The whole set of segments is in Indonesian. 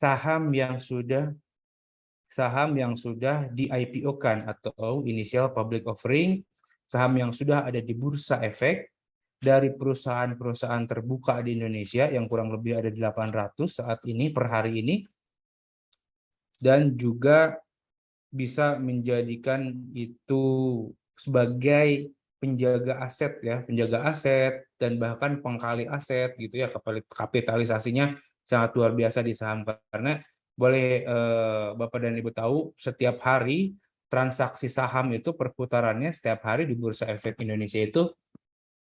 saham yang sudah di IPO-kan atau initial public offering, saham yang sudah ada di bursa efek dari perusahaan-perusahaan terbuka di Indonesia yang kurang lebih ada 800 saat ini per hari ini, dan juga bisa menjadikan itu sebagai penjaga aset ya, penjaga aset dan bahkan pengkali aset gitu ya, kapitalisasinya sangat luar biasa di saham. Karena boleh Bapak dan Ibu tahu, setiap hari transaksi saham itu perputarannya setiap hari di Bursa Efek Indonesia itu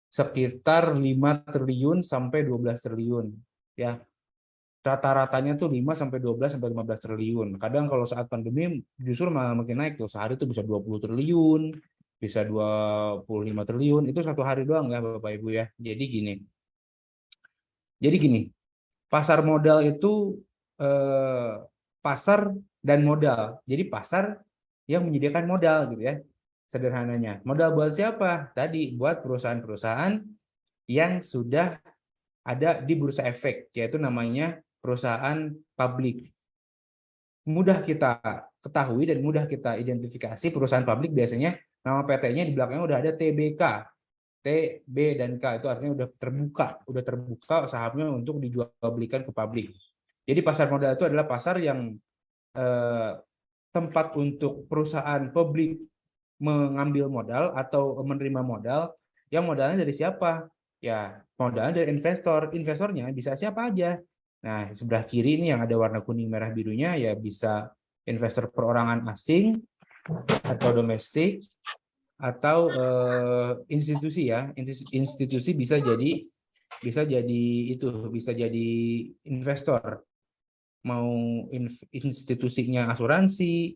sekitar 5 triliun sampai 12 triliun ya. Rata-ratanya tuh 5 sampai 12 sampai 15 triliun. Kadang kalau saat pandemi justru malah makin naik tuh. Sehari tuh bisa 20 triliun, bisa 25 triliun. Itu satu hari doang ya Bapak Ibu ya. Jadi gini, pasar modal itu pasar dan modal. Jadi pasar yang menyediakan modal gitu ya. Sederhananya. Modal buat siapa? Tadi buat perusahaan-perusahaan yang sudah ada di bursa efek, yaitu namanya perusahaan publik. Mudah kita ketahui dan mudah kita identifikasi perusahaan publik, biasanya nama PT-nya di belakangnya udah ada TBK, T, B, dan K. Itu artinya udah terbuka sahamnya untuk dijual belikan ke publik. Jadi pasar modal itu adalah pasar yang tempat untuk perusahaan publik mengambil modal atau menerima modal, yang modalnya dari siapa? Ya, modalnya dari investor. Investornya bisa siapa aja. Nah, sebelah kiri ini yang ada warna kuning, merah, birunya ya bisa investor perorangan asing atau domestik atau institusi ya. Institusi bisa jadi investor. Mau institusinya asuransi,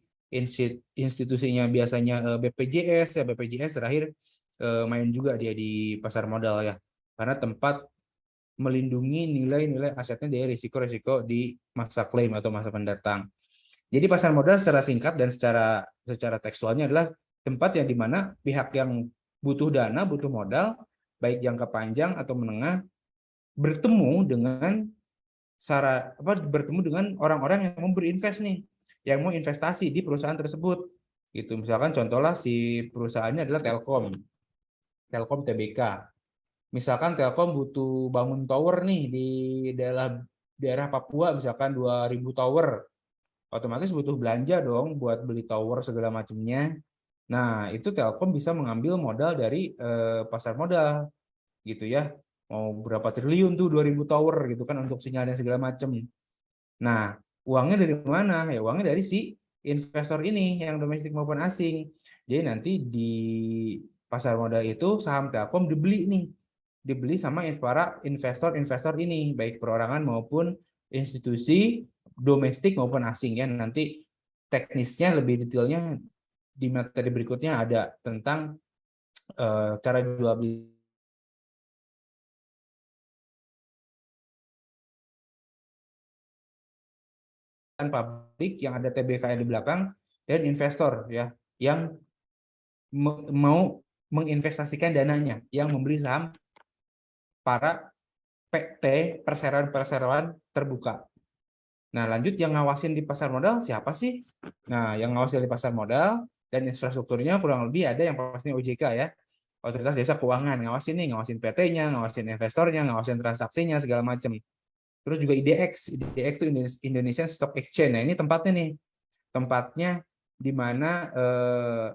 institusinya biasanya BPJS ya, BPJS terakhir main juga dia di pasar modal ya, karena tempat melindungi nilai-nilai asetnya dari risiko-risiko di masa klaim atau masa pendatang. Jadi pasar modal secara singkat dan secara tekstualnya adalah tempat yang dimana pihak yang butuh dana, butuh modal, baik jangka panjang atau menengah, bertemu dengan orang-orang yang mau berinvest nih, yang mau investasi di perusahaan tersebut. Gitu. Misalkan contohnya si perusahaannya adalah Telkom TBK. Misalkan Telkom butuh bangun tower nih di daerah Papua, misalkan 2000 tower. Otomatis butuh belanja dong buat beli tower segala macamnya. Nah, itu Telkom bisa mengambil modal dari pasar modal gitu ya. Mau berapa triliun tuh 2000 tower gitu kan untuk sinyal dan segala macam. Nah, uangnya dari mana? Ya, uangnya dari si investor ini yang domestik maupun asing. Jadi nanti di pasar modal itu saham Telkom dibeli nih. Dibeli sama para investor-investor ini, baik perorangan maupun institusi domestik maupun asing ya. Nanti teknisnya lebih detailnya di materi berikutnya ada tentang cara jual beli publik yang ada TBK di belakang, dan investor ya yang mau menginvestasikan dananya, yang membeli saham para PT perseroan-perseroan terbuka. Nah, lanjut yang ngawasin di pasar modal siapa sih? Nah, yang ngawasin di pasar modal dan infrastrukturnya kurang lebih ada yang pastinya OJK ya. Otoritas Jasa Keuangan ngawasin nih, ngawasin PT-nya, ngawasin investornya, ngawasin transaksinya segala macam. Terus juga IDX itu Indonesian Stock Exchange. Nah, ini tempatnya nih. Tempatnya di mana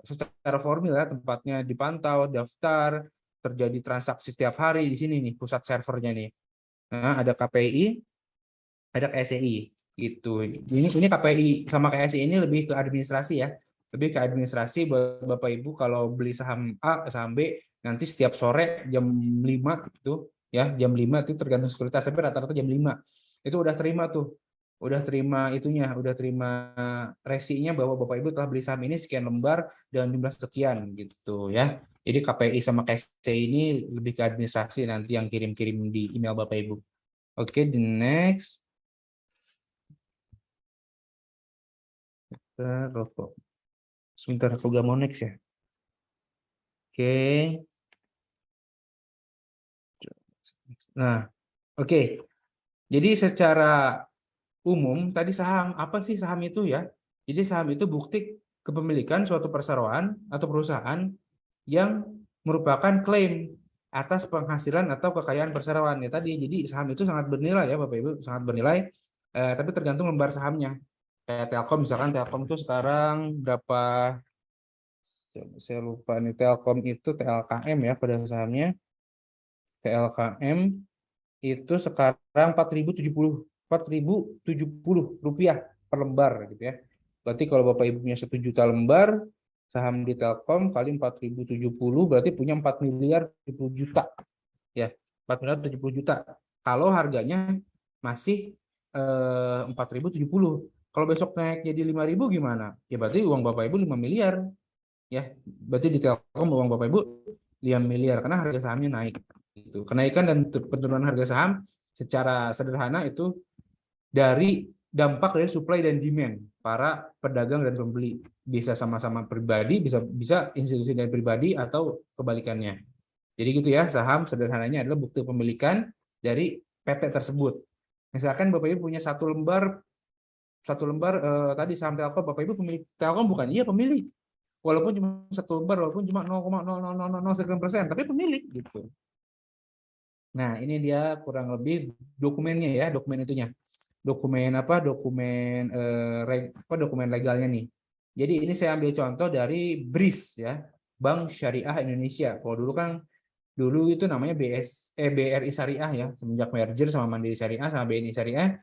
secara formil ya, tempatnya dipantau, daftar, terjadi transaksi setiap hari di sini nih, pusat servernya nih. Nah, ada KPI, ada KSEI gitu. Ini KPI sama KSEI ini lebih ke administrasi ya. Lebih ke administrasi buat Bapak Ibu kalau beli saham A, saham B, nanti setiap sore jam 5 itu ya, jam 5 itu tergantung sekuritas, tapi rata-rata jam 5. Itu udah terima tuh. Udah terima itunya, udah terima resinya bahwa Bapak Ibu telah beli saham ini sekian lembar dengan jumlah sekian gitu ya. Jadi KPI sama KSEI ini lebih ke administrasi, nanti yang kirim-kirim di email Bapak Ibu. Oke, the next. Rokok. Sebentar, aku gak mau next ya. Oke. Nah, oke. Jadi secara umum, tadi saham, apa sih saham itu ya? Jadi saham itu bukti kepemilikan suatu perseroan atau perusahaan yang merupakan klaim atas penghasilan atau kekayaan perseroan ya tadi. Jadi saham itu sangat bernilai ya Bapak Ibu, sangat bernilai. Tapi tergantung lembar sahamnya. Kayak Telkom misalkan, Telkom itu sekarang berapa? Saya lupa nih, Telkom itu TLKM ya pada sahamnya. TLKM itu sekarang 4.070 rupiah per lembar gitu ya. Berarti kalau Bapak Ibu punya 1 juta lembar saham di Telkom kali 4.070 berarti punya 4 miliar 70 juta ya. 4 miliar 70 juta. Kalau harganya masih 4.070. Kalau besok naik jadi 5.000 gimana? Ya berarti uang Bapak Ibu 5 miliar ya. Berarti di Telkom uang Bapak Ibu 5 miliar karena harga sahamnya naik. Gitu. Kenaikan dan penurunan harga saham secara sederhana itu dari dampak dari supply dan demand para pedagang dan pembeli. Bisa sama-sama pribadi, bisa institusi dan pribadi atau kebalikannya. Jadi gitu ya, saham sederhananya adalah bukti pemilikan dari PT tersebut. Misalkan Bapak Ibu punya satu lembar tadi saham Telkom, Bapak Ibu pemilik Telkom bukan? Iya pemilik. Walaupun cuma satu lembar, walaupun cuma 0,000001%, tapi pemilik gitu. Nah, ini dia kurang lebih dokumennya ya, dokumen itunya. Dokumen apa? Dokumen legalnya nih. Jadi ini saya ambil contoh dari BRIS ya, Bank Syariah Indonesia. Kalau dulu itu namanya BRI Syariah ya, semenjak merger sama Mandiri Syariah sama BNI Syariah,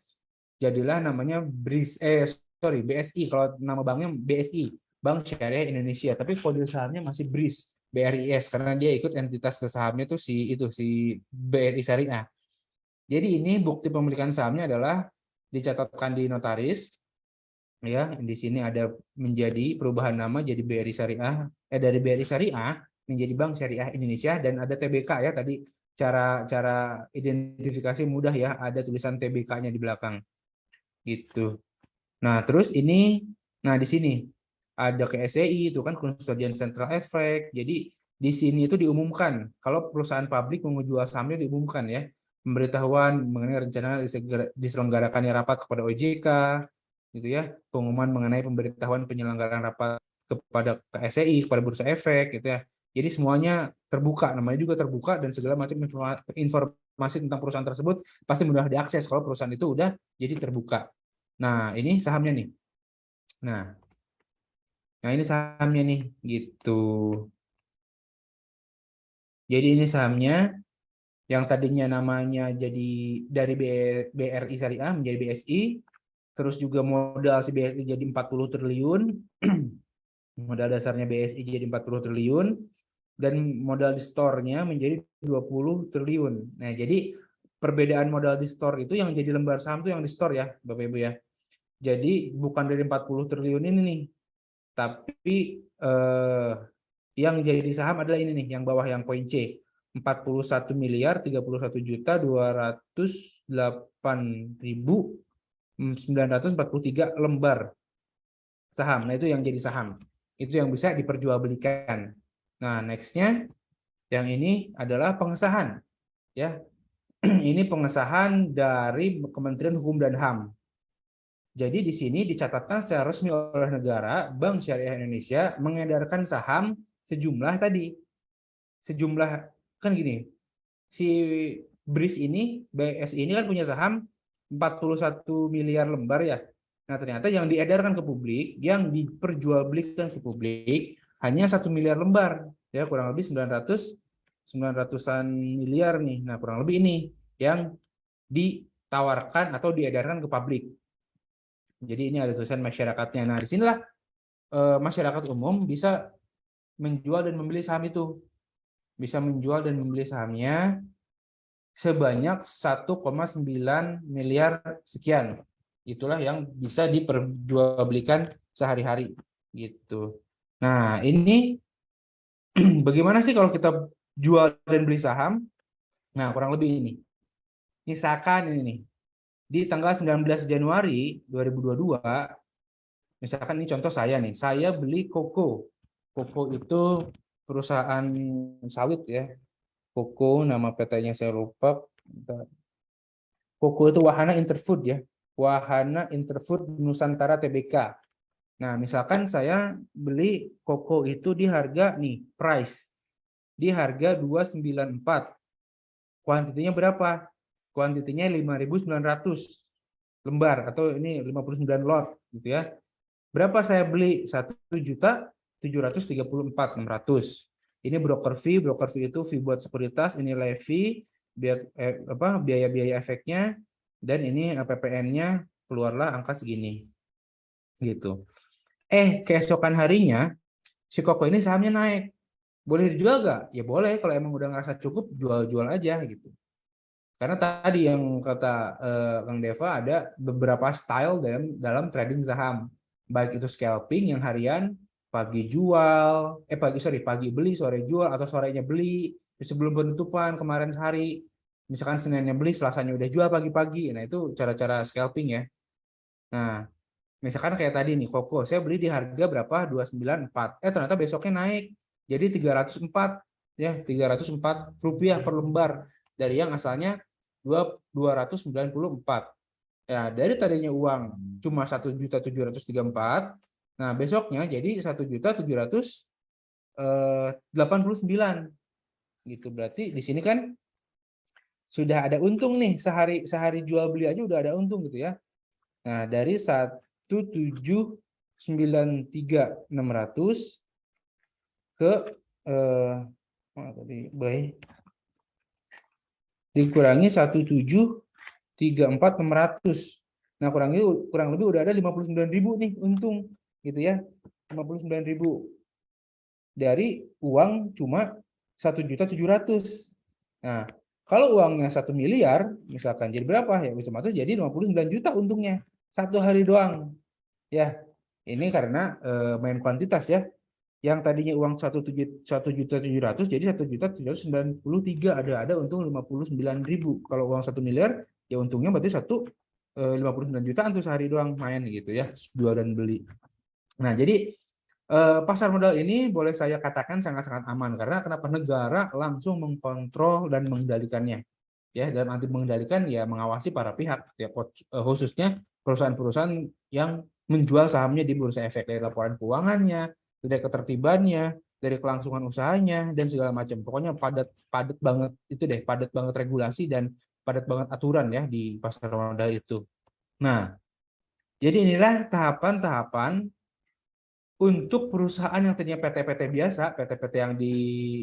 jadilah namanya BSI. Kalau nama banknya BSI, Bank Syariah Indonesia. Tapi kode sahamnya masih BRIS. BRIS karena dia ikut entitas ke sahamnya tuh si BRI Syariah. Jadi ini bukti pemilikan sahamnya adalah dicatatkan di notaris ya. Di sini ada menjadi perubahan nama jadi BRI Syariah dari BRI Syariah menjadi Bank Syariah Indonesia dan ada TBK ya tadi cara cara identifikasi mudah ya, ada tulisan TBK-nya di belakang gitu. Nah, terus di sini ada KSEI itu kan Custodian Central Effect. Jadi di sini itu diumumkan kalau perusahaan publik mau menjual sahamnya diumumkan ya. Pemberitahuan mengenai rencana diselenggarakannya rapat kepada OJK gitu ya. Pengumuman mengenai pemberitahuan penyelenggaraan rapat kepada KSEI, kepada Bursa Efek gitu ya. Jadi semuanya terbuka, namanya juga terbuka dan segala macam informasi tentang perusahaan tersebut pasti mudah diakses kalau perusahaan itu udah jadi terbuka. Nah, ini sahamnya nih. Nah, ini sahamnya nih, gitu. Jadi ini sahamnya yang tadinya namanya jadi dari BRI Syariah menjadi BSI, terus juga modal si BSI jadi 40 triliun, modal dasarnya BSI jadi 40 triliun, dan modal di store-nya menjadi 20 triliun. Nah, jadi perbedaan modal di store itu yang jadi lembar saham itu yang di store ya, Bapak Ibu ya. Jadi bukan dari 40 triliun ini nih, tapi yang jadi saham adalah ini nih, yang bawah yang poin C. 41 miliar 31 juta 208.943 lembar saham. Nah, itu yang jadi saham. Itu yang bisa diperjualbelikan. Nah, nextnya yang ini adalah pengesahan. Ya, ini pengesahan dari Kementerian Hukum dan HAM. Jadi di sini dicatatkan secara resmi oleh negara, Bank Syariah Indonesia mengedarkan saham sejumlah kan gini, si BRIS ini, BSI ini kan punya saham 41 miliar lembar ya. Nah, ternyata yang diedarkan ke publik, yang diperjualbelikan ke publik hanya 1 miliar lembar. Ya, kurang lebih 900-an miliar nih. Nah, kurang lebih ini yang ditawarkan atau diedarkan ke publik. Jadi ini ada tulisan masyarakatnya. Nah, disinilah masyarakat umum bisa menjual dan membeli saham itu. Bisa menjual dan membeli sahamnya sebanyak 1,9 miliar sekian. Itulah yang bisa diperjualbelikan sehari-hari gitu. Nah, ini bagaimana sih kalau kita jual dan beli saham? Nah, kurang lebih ini. Misalkan ini nih, di tanggal 19 Januari 2022, misalkan ini contoh saya nih, saya beli Koko. Koko itu perusahaan sawit ya. Koko, nama PT-nya saya lupa. Koko itu Wahana Interfood ya. Wahana Interfood Nusantara Tbk. Nah, misalkan saya beli koko itu di harga nih, price di harga 294. Kuantitinya berapa? Kuantitinya 5.900 lembar atau ini 59 lot gitu ya. Berapa saya beli? 1.734.600. Ini broker fee itu fee buat sekuritas, ini levy, biaya-biaya efeknya, dan ini PPN-nya keluarlah angka segini. Gitu. Keesokan harinya si koko ini sahamnya naik. Boleh dijual nggak? Ya boleh, kalau emang udah ngerasa cukup jual-jual aja gitu. Karena tadi yang kata Kang Deva ada beberapa style dalam trading saham. Baik itu scalping yang harian, pagi jual, pagi beli, sore jual, atau sorenya beli sebelum penutupan kemarin hari. Misalkan Seninnya beli, Selasanya udah jual pagi-pagi. Nah, itu cara-cara scalping ya. Nah, misalkan kayak tadi nih, koko, saya beli di harga berapa? 294. Ternyata besoknya naik jadi 304 ya, 304 rupiah per lembar dari yang asalnya 294. Ya, dari tadinya uang cuma 1.734, nah besoknya jadi 1.789 gitu. Berarti di sini kan sudah ada untung nih, sehari jual beli aja udah ada untung gitu ya. Nah, dari 1.793.600 ke dikurangi 1.734.600. Nah, kurang lebih udah ada 59.000 nih untung gitu ya. 59.000 dari uang cuma 1.700.000. Nah, kalau uangnya 1 miliar misalkan jadi berapa ya? Otomatis jadi 59 juta untungnya satu hari doang. Ya, ini karena main kuantitas ya. Yang tadinya uang 1.700.000 jadi 1.793.000, ada untung 59.000. Kalau uang 1 miliar ya untungnya berarti 59 jutaan tuh sehari doang main gitu ya, jual dan beli. Nah, jadi pasar modal ini boleh saya katakan sangat-sangat aman karena kenapa? Negara langsung mengkontrol dan mengendalikannya. Ya, dalam arti mengendalikan ya mengawasi para pihak ya, khususnya perusahaan-perusahaan yang menjual sahamnya di bursa efek, dari laporan keuangannya, dari ketertibannya, dari kelangsungan usahanya dan segala macam. Pokoknya padat banget itu deh, padat banget regulasi dan padat banget aturan ya di pasar modal itu. Nah, jadi inilah tahapan-tahapan untuk perusahaan yang tadinya PT-PT biasa, PT-PT yang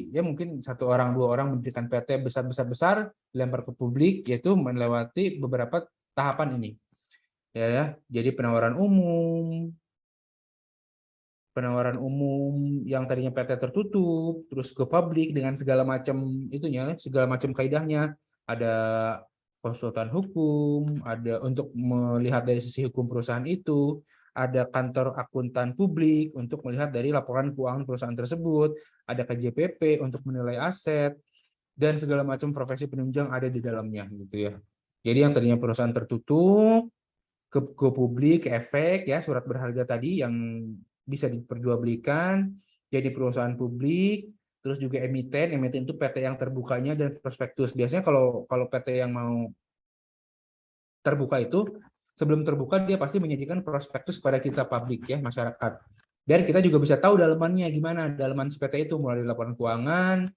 ya mungkin 1 orang 2 orang mendirikan PT besar dilempar ke publik, yaitu melewati beberapa tahapan ini. Ya, jadi penawaran umum yang tadinya PT tertutup, terus ke publik dengan segala macam itunya, segala macam kaidahnya. Ada konsultan hukum, ada untuk melihat dari sisi hukum perusahaan itu, ada kantor akuntan publik untuk melihat dari laporan keuangan perusahaan tersebut, ada KJPP untuk menilai aset, dan segala macam profesi penunjang ada di dalamnya gitu ya. Jadi yang tadinya perusahaan tertutup ke publik, ke efek ya, surat berharga tadi yang bisa diperjualbelikan jadi perusahaan publik, terus juga emiten itu PT yang terbukanya dan prospektus. Biasanya kalau PT yang mau terbuka itu sebelum terbuka dia pasti menyajikan prospektus kepada kita publik ya, masyarakat. Dan kita juga bisa tahu dalamannya gimana, dalaman PT itu mulai dari laporan keuangan,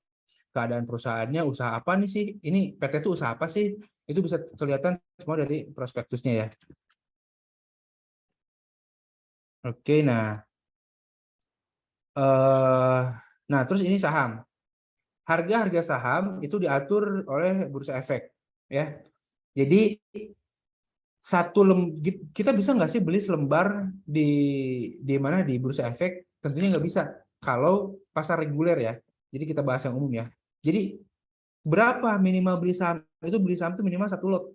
keadaan perusahaannya, usaha apa nih sih? Ini PT itu usaha apa sih? Itu bisa kelihatan semua dari prospektusnya ya. Oke, nah terus ini saham. Harga saham itu diatur oleh bursa efek ya. Jadi kita bisa nggak sih beli selembar di mana di bursa efek? Tentunya nggak bisa kalau pasar reguler ya. Jadi kita bahas yang umum ya. Jadi berapa minimal beli saham? Itu beli saham itu minimal 1 lot.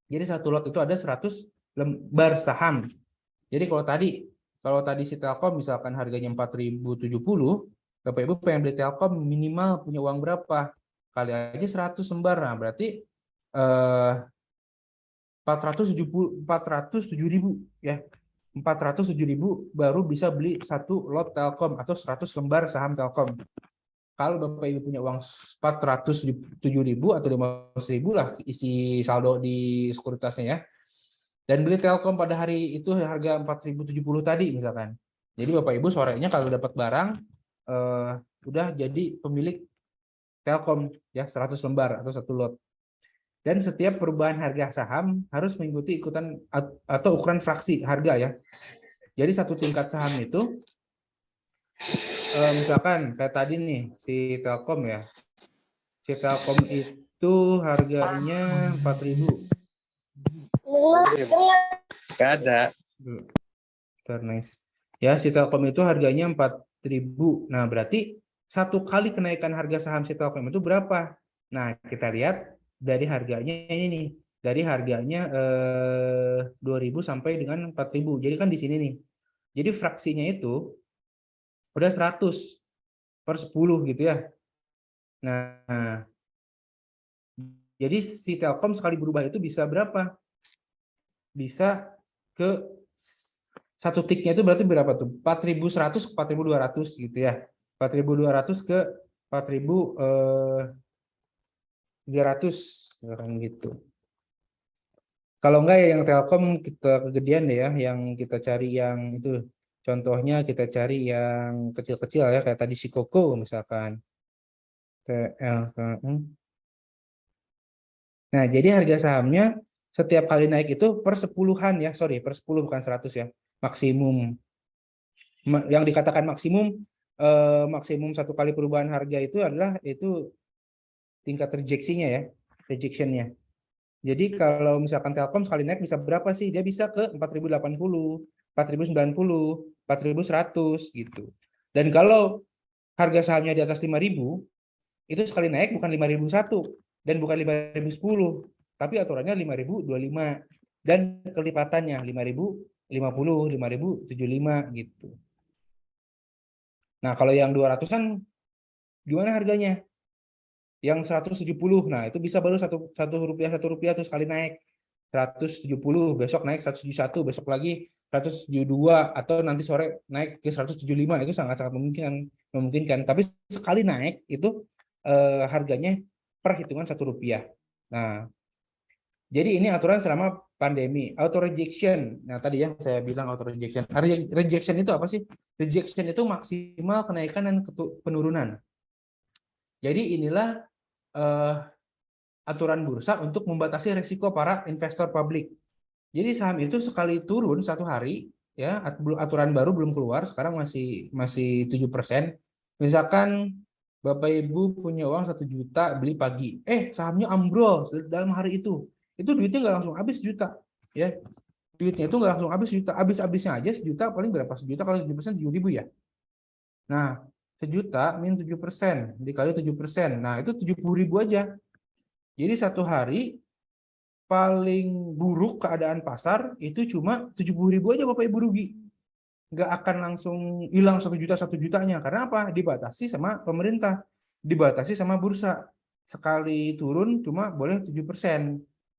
Jadi 1 lot itu ada 100 lembar saham. Jadi kalau tadi si Telkom misalkan harganya 4.070, Bapak Ibu pengen beli Telkom minimal punya uang berapa? Kali aja 100 lembar. Nah, berarti 407.000 ya. 407.000 baru bisa beli 1 lot Telkom atau 100 lembar saham Telkom. Kalau Bapak Ibu punya uang 407.000 atau 15.000 lah isi saldo di sekuritasnya ya. dan beli Telkom pada hari itu harga 4.070 tadi misalkan. Jadi Bapak Ibu sorenya kalau dapat barang udah jadi pemilik Telkom ya 100 lembar atau 1 lot. Dan setiap perubahan harga saham harus mengikuti ikutan atau ukuran fraksi harga ya. Jadi satu tingkat saham itu misalkan kayak tadi nih si Telkom ya. Si Telkom itu harganya 4.000. Gak ada. Nice. Ya, si Telkom itu harganya 4.000. Nah, berarti satu kali kenaikan harga saham si Telkom itu berapa? Nah, kita lihat dari harganya ini nih. Dari harganya 2.000 sampai dengan 4.000. Jadi kan di sini nih. Jadi fraksinya itu udah 100 per 10 gitu ya. Nah, jadi si Telkom sekali berubah itu bisa berapa? Bisa ke satu tiknya itu berarti berapa tuh? 4.100 ke 4.200 gitu ya. 4.200 ke 4.300 sekarang gitu. Kalau enggak ya yang Telkom kita kegedean deh ya, yang kita cari yang itu. Contohnya kita cari yang kecil-kecil ya, kayak tadi si Koko misalkan. TLKM. Nah, jadi harga sahamnya setiap kali naik itu per 10-an ya, sorry, per 10 bukan 100 ya, maksimum. Yang dikatakan maksimum satu kali perubahan harga itu adalah itu tingkat rejeksinya ya, rejectionnya. Jadi kalau misalkan Telkom sekali naik bisa berapa sih? Dia bisa ke 4.080, 4.090, 4.100 gitu. Dan kalau harga sahamnya di atas 5.000, itu sekali naik bukan 5.001 dan bukan 5.010, tapi aturannya 5.025 dan kelipatannya 5.050, 5.075 gitu. Nah, kalau yang 200-an gimana harganya? Yang 170. Nah, itu bisa baru satu rupiah tuh sekali naik. 170, besok naik 171, besok lagi 172 atau nanti sore naik ke 175, itu sangat-sangat memungkinkan. Tapi sekali naik itu harganya perhitungan 1 rupiah. Nah, jadi ini aturan selama pandemi. Auto rejection. Nah, tadi yang saya bilang auto rejection. Rejection itu apa sih? Rejection itu maksimal kenaikan dan penurunan. Jadi inilah aturan bursa untuk membatasi risiko para investor publik. Jadi saham itu sekali turun satu hari, ya aturan baru belum keluar, sekarang masih 7%. Misalkan Bapak Ibu punya uang 1 juta beli pagi, sahamnya ambrol dalam hari itu duitnya nggak langsung habis juta, ya duitnya itu nggak langsung habis juta, habisnya aja sejuta paling berapa, sejuta kalau 7% 7.000 ya. Nah, sejuta min 7% dikali 7%, nah itu 70.000 aja. Jadi satu hari paling buruk keadaan pasar itu cuma 70.000 aja Bapak Ibu rugi. Nggak akan langsung hilang 1 juta 1 jutanya. Karena apa? Dibatasi sama pemerintah. Dibatasi sama bursa. Sekali turun cuma boleh 7%.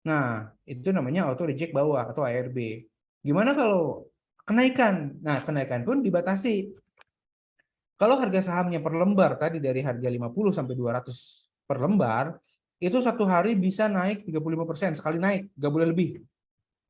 Nah, itu namanya auto reject bawah atau ARB. Gimana kalau kenaikan? Nah, kenaikan pun dibatasi. Kalau harga sahamnya per lembar tadi dari harga 50 sampai 200 per lembar, itu satu hari bisa naik 35%, sekali naik, nggak boleh lebih.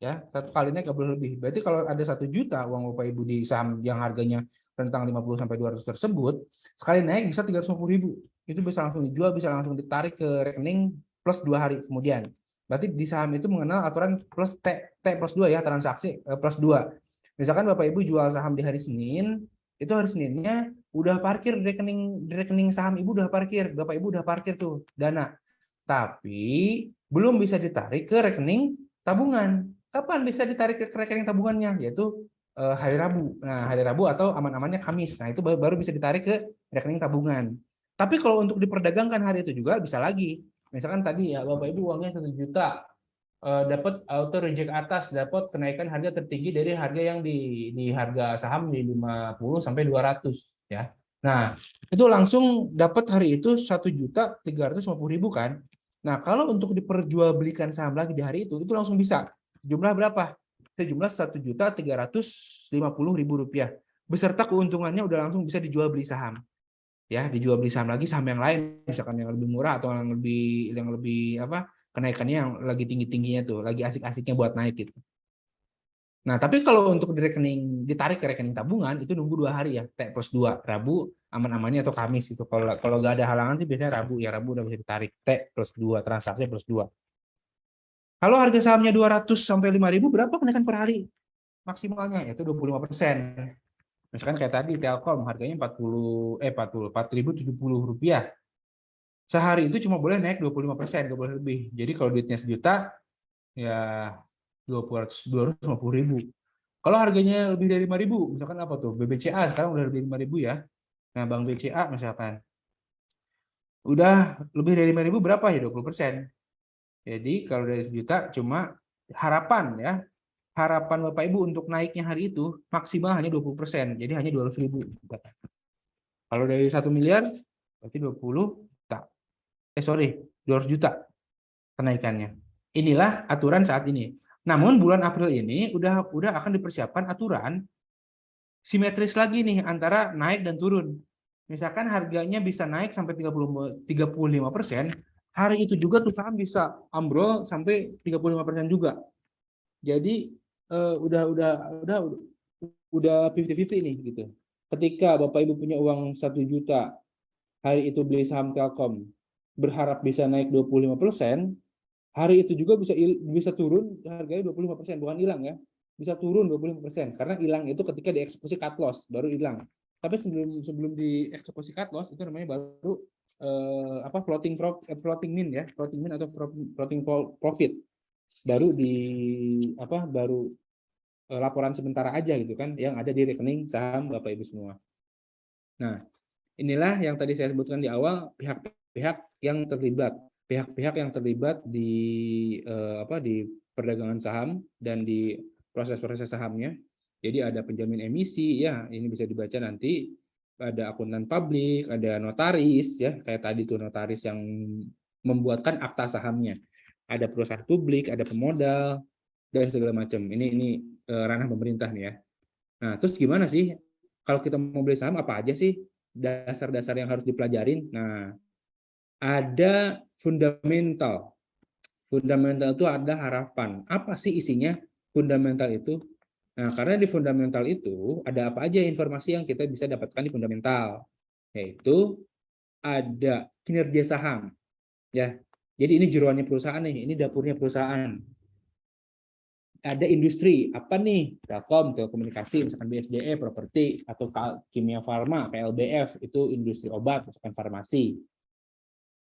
Ya, satu kali naik nggak boleh lebih. Berarti kalau ada 1 juta uang Bapak Ibu di saham yang harganya rentang 50 sampai 200 tersebut, sekali naik bisa 350.000. Itu bisa langsung dijual, bisa langsung ditarik ke rekening plus 2 hari kemudian. Berarti di saham itu mengenal aturan plus T plus 2 ya, transaksi plus 2. Misalkan Bapak Ibu jual saham di hari Senin, itu hari Seninnya udah parkir di rekening saham Ibu udah parkir, Bapak Ibu udah parkir tuh dana. Tapi belum bisa ditarik ke rekening tabungan. Kapan bisa ditarik ke rekening tabungannya? Yaitu hari Rabu. Nah, hari Rabu atau aman-amannya Kamis. Nah, itu baru bisa ditarik ke rekening tabungan. Tapi kalau untuk diperdagangkan hari itu juga bisa lagi. Misalkan tadi ya Bapak Ibu uangnya 1 juta, dapat auto reject atas, dapat kenaikan harga tertinggi dari harga yang di harga saham di 50 sampai 200 ya. Nah, itu langsung dapat hari itu 1.350.000 kan. Nah, kalau untuk diperjualbelikan saham lagi di hari itu langsung bisa. Jumlah berapa? Sejumlah 1.350.000 rupiah. Beserta keuntungannya udah langsung bisa dijual beli saham. Ya, dijual beli saham lagi, saham yang lain, misalkan yang lebih murah atau yang lebih apa? Kenaikannya yang lagi tinggi-tingginya tuh, lagi asik-asiknya buat naik gitu. Nah, tapi kalau untuk di rekening ditarik ke rekening tabungan itu nunggu 2 hari ya, T+2, Rabu aman-amannya atau Kamis itu. Kalau nggak ada halangan sih biasanya Rabu ya, Rabu udah bisa ditarik T+2, transaksi +2. Kalau harga sahamnya 200 sampai 5.000 berapa kenaikan per hari? Maksimalnya yaitu 25%. Misalkan kayak tadi Telkom harganya 4.070 rupiah. Sehari itu cuma boleh naik 25%, nggak boleh lebih. Jadi kalau duitnya 1 juta ya 250.000. Kalau harganya lebih dari 5.000, misalkan apa tuh? BBCA sekarang udah lebih dari 5.000 ya. Nah, Bank BCA misalkan udah lebih dari 5.000 berapa ya? 20%. Jadi kalau dari 1 juta cuma harapan ya. Harapan Bapak Ibu untuk naiknya hari itu maksimal hanya 20%. Jadi hanya 200.000. Kalau dari 1 miliar berarti 20 juta. Sorry, 200 juta kenaikannya. Inilah aturan saat ini. Namun bulan April ini udah akan dipersiapkan aturan simetris lagi nih antara naik dan turun. Misalkan harganya bisa naik sampai 35%, hari itu juga tuh saham bisa ambrol sampai 35% juga. Jadi udah 50-50 nih gitu. Ketika Bapak Ibu punya uang 1 juta, hari itu beli saham Telkom, berharap bisa naik 25%, hari itu juga bisa turun harganya 25%, bukan hilang ya. Bisa turun 25%, karena hilang itu ketika dieksekusi cut loss, baru hilang. Tapi sebelum dieksekusi cut loss, itu namanya baru floating min ya, floating min atau floating profit. Baru laporan sementara aja gitu kan, yang ada di rekening saham Bapak Ibu semua. Nah, inilah yang tadi saya sebutkan di awal, pihak-pihak yang terlibat. Pihak-pihak yang terlibat di perdagangan saham dan di proses-proses sahamnya. Jadi ada penjamin emisi, ya ini bisa dibaca nanti. Ada akuntan publik, ada notaris, ya kayak tadi tuh notaris yang membuatkan akta sahamnya. Ada perusahaan publik, ada pemodal, dan segala macam. Ini ranah pemerintah nih ya. Nah, terus gimana sih kalau kita mau beli saham, apa aja sih dasar-dasar yang harus dipelajarin? Nah, ada fundamental. Fundamental itu ada harapan. Apa sih isinya fundamental itu? Nah, karena di fundamental itu ada apa aja informasi yang kita bisa dapatkan di fundamental, yaitu ada kinerja saham, ya. Jadi ini jeroannya perusahaan nih, ini dapurnya perusahaan. Ada industri apa nih? Telkom, telekomunikasi, misalkan BSDE, properti, atau kimia farma, KLBF, itu industri obat, misalkan farmasi.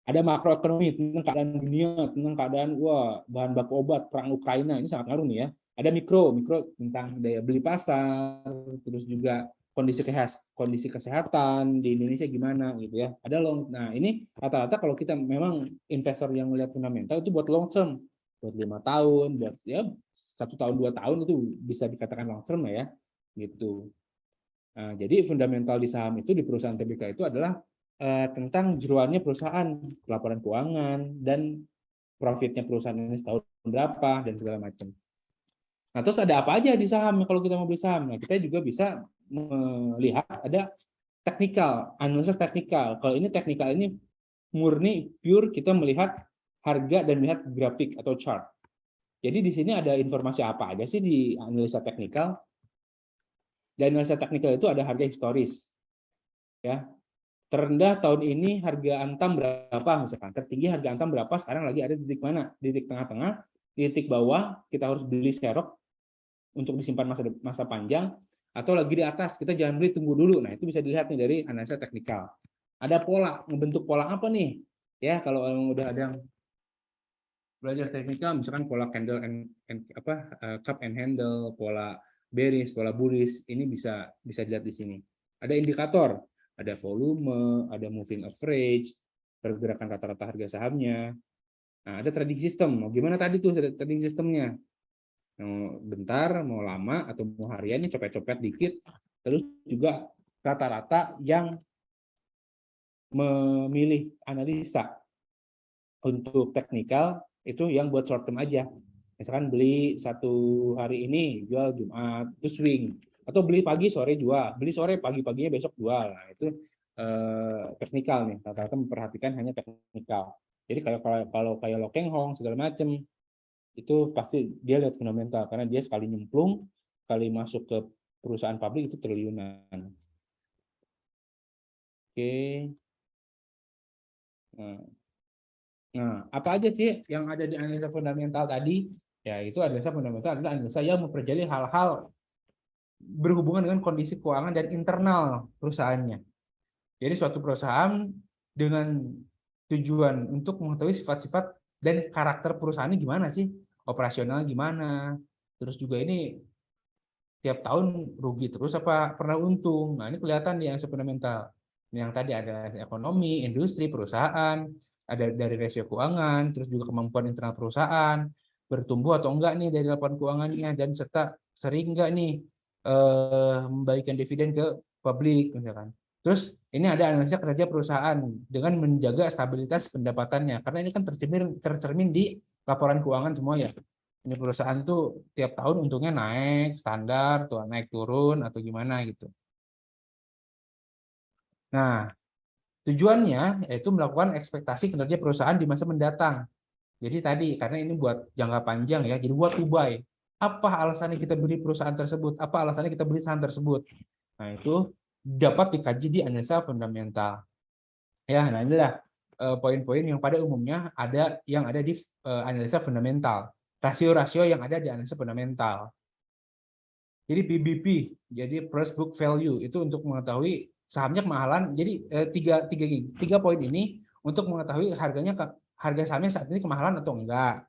Ada makroekonomi, tentang keadaan dunia, tentang keadaan bahan baku obat, perang Ukraina, ini sangat ngaruh nih ya. Ada mikro tentang daya beli pasar, terus juga kondisi kesehatan di Indonesia gimana gitu ya. Ada nah ini rata-rata kalau kita memang investor yang melihat fundamental itu buat long term, buat 5 tahun, buat ya 1 tahun 2 tahun itu bisa dikatakan long term ya gitu. Nah, jadi fundamental di saham itu di perusahaan TBK itu adalah tentang jeroannya perusahaan, laporan keuangan, dan profitnya perusahaan ini setahun berapa, dan segala macam. Nah, terus ada apa aja di saham kalau kita mau beli saham? Nah, kita juga bisa melihat ada teknikal, analisis teknikal. Kalau ini teknikal ini murni pure kita melihat harga dan melihat grafik atau chart. Jadi di sini ada informasi apa aja sih di analisa teknikal? Di analisa teknikal itu ada harga historis. Ya, terendah tahun ini harga Antam berapa misalkan, tertinggi harga Antam berapa, sekarang lagi ada di titik mana, di titik tengah-tengah, di titik bawah kita harus beli serok untuk disimpan masa panjang, atau lagi di atas kita jangan beli, tunggu dulu. Nah, itu bisa dilihat nih dari analisa teknikal. Ada pola, membentuk pola apa nih ya, kalau udah ada yang belajar teknikal, misalkan pola candle cup and handle, pola bearish, pola bullish, ini bisa dilihat di sini. Ada indikator, ada volume, ada moving average, pergerakan rata-rata harga sahamnya. Nah, ada trading system. Mau gimana tadi tuh trading systemnya? Mau bentar, mau lama, atau mau harian, ini copet-copet dikit. Terus juga rata-rata yang memilih analisa untuk teknikal itu yang buat short term aja. Misalkan beli 1 hari ini, jual Jumat, itu swing. Atau beli pagi, sore jual. Beli sore, pagi-paginya besok jual. Nah, itu teknikal nih. Rata-rata memperhatikan hanya teknikal. Jadi kalau kayak Lokeng Hong, segala macam, itu pasti dia lihat fundamental. Karena dia sekali nyemplung, kali masuk ke perusahaan publik itu triliunan. Oke. Nah, apa aja sih yang ada di analisa fundamental tadi? Ya, itu analisa fundamental adalah analisa yang mempelajari hal-hal berhubungan dengan kondisi keuangan dan internal perusahaannya. Jadi suatu perusahaan dengan tujuan untuk mengetahui sifat-sifat dan karakter perusahaannya gimana sih, operasional gimana, terus juga ini tiap tahun rugi terus apa pernah untung. Nah, ini kelihatan di analisa fundamental. Yang tadi ada ekonomi, industri, perusahaan, ada dari rasio keuangan, terus juga kemampuan internal perusahaan, bertumbuh atau enggak nih dari laporan keuangannya, dan serta sering enggak nih membagikan dividen ke publik misalkan. Terus ini ada analisa kinerja perusahaan dengan menjaga stabilitas pendapatannya, karena ini kan tercermin di laporan keuangan semua ya. Ini perusahaan tuh tiap tahun untungnya naik, standar, tuh naik turun atau gimana gitu. Nah, tujuannya yaitu melakukan ekspektasi kinerja perusahaan di masa mendatang. Jadi tadi karena ini buat jangka panjang ya, jadi buat to buy. Apa alasannya kita beli perusahaan tersebut? Apa alasannya kita beli saham tersebut? Nah, itu dapat dikaji di analisa fundamental. Ya, nah inilah poin-poin yang pada umumnya ada di analisa fundamental. Rasio-rasio yang ada di analisa fundamental. Jadi PBP, jadi price book value itu untuk mengetahui sahamnya kemahalan. Jadi tiga poin ini untuk mengetahui harga sahamnya saat ini kemahalan atau enggak.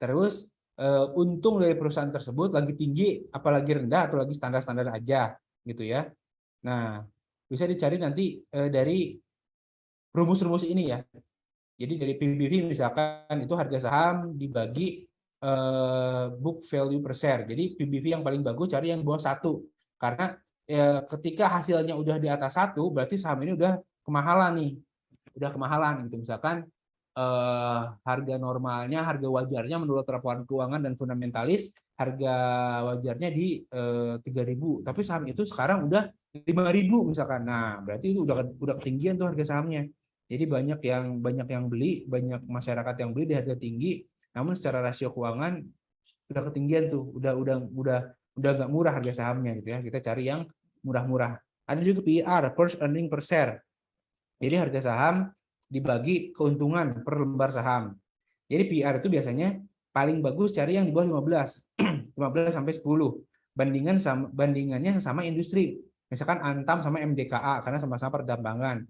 Terus untung dari perusahaan tersebut lagi tinggi, apalagi rendah atau lagi standar-standar aja, gitu ya. Nah, bisa dicari nanti dari rumus-rumus ini ya. Jadi dari PBV misalkan itu harga saham dibagi book value per share. Jadi PBV yang paling bagus cari yang bawah 1. Karena ketika hasilnya udah di atas 1, berarti saham ini udah kemahalan nih. Udah kemahalan gitu. Misalkan harga normalnya, harga wajarnya menurut laporan keuangan dan fundamentalis, harga wajarnya di 3.000. Tapi saham itu sekarang udah 5.000 misalkan. Nah, berarti itu udah ketinggian tuh harga sahamnya. Jadi banyak yang beli, banyak masyarakat yang beli di harga tinggi, namun secara rasio keuangan udah ketinggian tuh, udah nggak murah harga sahamnya gitu ya. Kita cari yang murah-murah. Ada juga PER, Price Earning per Share. Jadi harga saham dibagi keuntungan per lembar saham. Jadi PER itu biasanya paling bagus cari yang di bawah 15, 15 sampai 10. Bandingannya sama industri. Misalkan Antam sama MDKA karena sama-sama pertambangan.